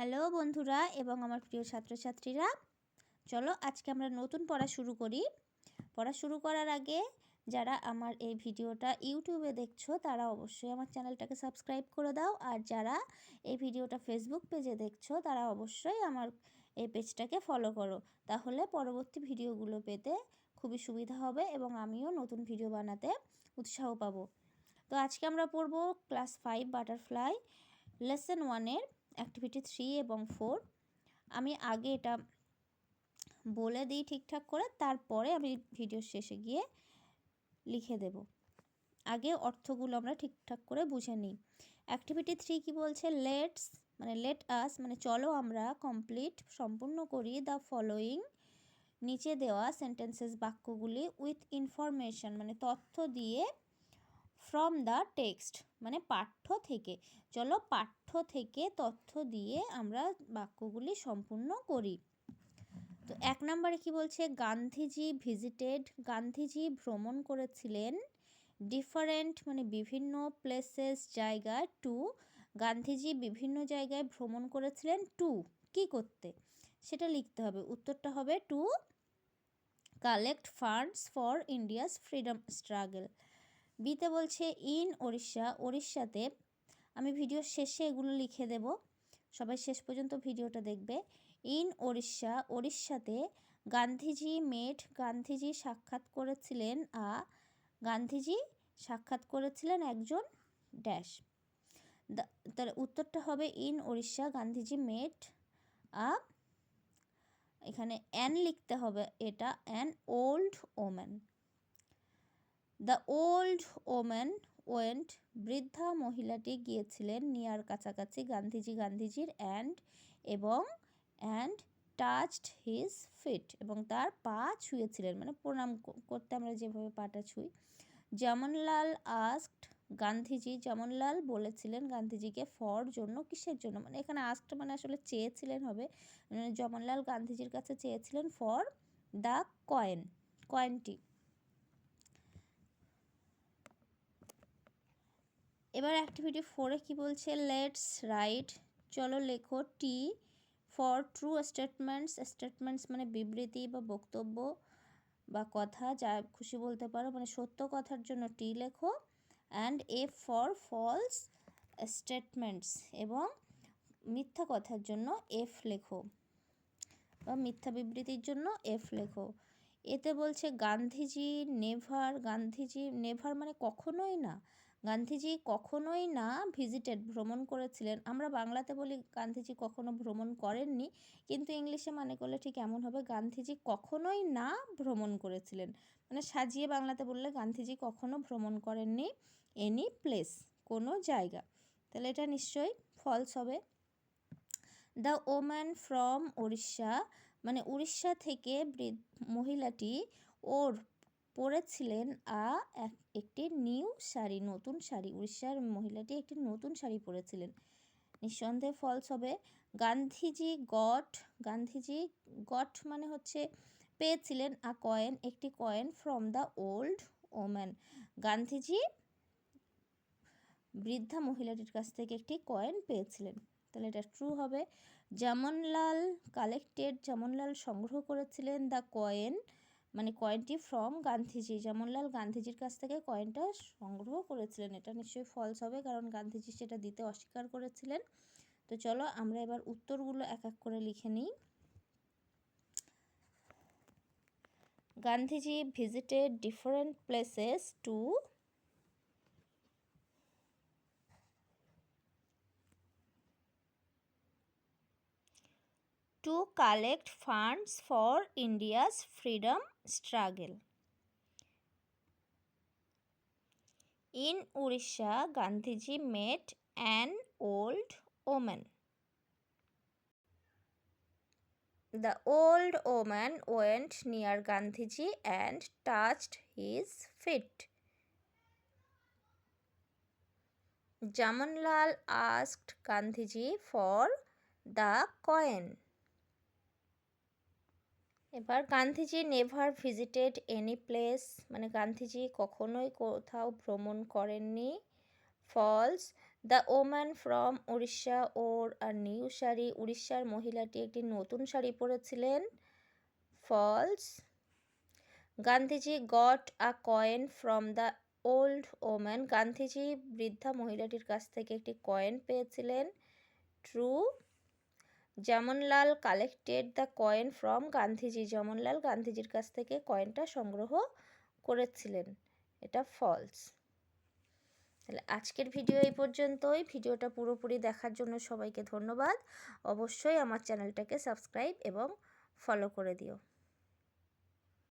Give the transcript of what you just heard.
Hello বন্ধুরা এবং আমার প্রিয় ছাত্রছাত্রীরা, চলো আজকে আমরা নতুন পড়া শুরু করি। পড়া শুরু করার আগে যারা আমার এই ভিডিওটা ইউটিউবে দেখছো তারা অবশ্যই আমার চ্যানেলটাকে সাবস্ক্রাইব করে দাও, আর যারা এই ভিডিওটা ফেসবুক পেজে দেখছো তারা অবশ্যই আমার এই পেজটাকে ফলো করো। তাহলে পরবর্তী ভিডিওগুলো পেতে খুবই সুবিধা হবে এবং আমিও নতুন ভিডিও বানাতে উৎসাহ পাবো। তো আজকে আমরা পড়বো ক্লাস 5 বাটারফ্লাই লেসন 1-এর অ্যাক্টিভিটি 3 এবং 4। আমি আগে এটা বলে দিই ঠিকঠাক করে, তারপরে আমি ভিডিওর শেষে গিয়ে লিখে দেব। আগে অর্থগুলো আমরা ঠিকঠাক করে বুঝে নিই। অ্যাক্টিভিটি 3 কি বলছে? লেট আস মানে চলো আমরা সম্পূর্ণ করি দ্য ফলোয়িং নিচে দেওয়া সেন্টেন্সেস বাক্যগুলি উইথ ইনফরমেশন মানে তথ্য দিয়ে ফ্রম দ্য টেক্সট মানে পাঠ্য থেকে। চলো পাঠ্য থেকে তথ্য দিয়ে আমরা বাক্যগুলি সম্পূর্ণ করি। তো 1 নম্বরে কি বলছে? গান্ধীজি ভ্রমণ করেছিলেন ডিফারেন্ট মানে বিভিন্ন প্লেসেস জায়গায় টু। গান্ধীজি বিভিন্ন জায়গায় ভ্রমণ করেছিলেন টু কি করতে সেটা লিখতে হবে। উত্তরটা হবে to collect funds for India's freedom struggle. বিতে বলছে ইন ওড়িশাতে। আমি ভিডিওর শেষে এগুলো লিখে দেব, সবাই শেষ পর্যন্ত ভিডিওটা দেখবে। ইন ওড়িশাতে গান্ধীজি সাক্ষাৎ করেছিলেন একজন ড্যাশ। তার উত্তরটা হবে ইন ওড়িশা গান্ধীজি মেট আ, এখানে অ্যান লিখতে হবে, এটা an old woman. The old woman went বৃদ্ধা মহিলাটি গিয়েছিলেন নিয়ার কাছাকাছি গান্ধীজির অ্যান্ড টাচড হিজ ফিট এবং তার পা ছুঁয়েছিলেন মানে প্রণাম করতে আমরা যেভাবে পাটা ছুঁই। জামনলাল বলেছিলেন গান্ধীজিকে ফর জন্য, কিসের জন্য মানে এখানে আস্কড মানে আসলে চেয়েছিলেন হবে, মানে জামনলাল গান্ধীজির কাছে চেয়েছিলেন ফর দ্য কয়েনটি। এবার অ্যাক্টিভিটি 4-এ কী বলছে? লেটস রাইট চলো লেখো টি ফর ট্রু স্টেটমেন্টস মানে বিবৃতি বা বক্তব্য বা কথা, যা খুশি বলতে পারো, মানে সত্য কথার জন্য টি লেখো। And F for false statements এবং মিথ্যা কথার জন্য এফ লেখো বা মিথ্যা বিবৃতির জন্য এফ লেখো। এতে বলছে গান্ধীজি নেভার মানে কখনোই না, গান্ধীজি কখনোই না ভিজিটেড ভ্রমণ করেছিলেন। আমরা বাংলাতে বলি গান্ধীজি কখনো ভ্রমণ করেননি, কিন্তু ইংলিশে মানে করলে ঠিক এমন হবে, গান্ধীজি কখনোই না ভ্রমণ করেছিলেন, মানে সাজিয়ে বাংলাতে বললে গান্ধীজি কখনো ভ্রমণ করেননি এনি প্লেস কোনো জায়গা, তাহলে এটা নিশ্চয়ই ফলস হবে। দ্য ওম্যান ফ্রম ওড়িশা মানে উড়িষ্যা থেকে মহিলাটি পরেছিলেন একটি নতুন শাড়ি। উড়িষ্যার মহিলাটি একটি নতুন শাড়ি পরেছিলেন, নিঃসন্দেহে ফলস হবে। গান্ধীজি গট মানে হচ্ছে পেয়েছিলেন একটি coin from the old woman. Gandhiji বৃদ্ধা মহিলাটির কাছ থেকে একটি কয়েন পেয়েছিলেন, তাহলে এটা ট্রু হবে। জামনলাল সংগ্রহ করেছিলেন দ্য কয়েন মানে কয়েনটি ফ্রম গান্ধীজি। জামনলাল গান্ধীজির কাছ থেকে কয়েনটা সংগ্রহ করেছিলেন, এটা নিশ্চয়ই ফলস হবে কারণ গান্ধীজি সেটা দিতে অস্বীকার করেছিলেন। তো চলো আমরা এবার উত্তরগুলো এক এক করে লিখে নিই। Gandhiji visited different places to collect funds for India's freedom struggle. In Odisha, Gandhiji met an old woman. The old woman went near Gandhiji and touched his feet. Jamonlal asked Gandhiji for the coin. এবার Gandhiji never visited any place মানে গান্ধীজি কখনোই কোথাও ভ্রমণ করেননি, false. The woman from Orissa or a new sari, উড়িষ্যার মহিলাটি একটি নতুন শাড়ি পরেছিলেন। False. Gandhiji got a coin from the old woman, Gandhiji বৃদ্ধা মহিলাটির কাছ থেকে একটি কয়েন পেয়েছিলেন। True. Jamnalal collected the coin from Gandhiji, Jamnalal গান্ধীজির কাছ থেকে কয়েনটা সংগ্রহ করেছিলেন। এটা ফলস। তাহলে আজকের ভিডিও এই পর্যন্তই। ভিডিওটা পুরোপুরি দেখার জন্য সবাইকে ধন্যবাদ। অবশ্যই আমার চ্যানেলটাকে সাবস্ক্রাইব এবং ফলো করে দিও।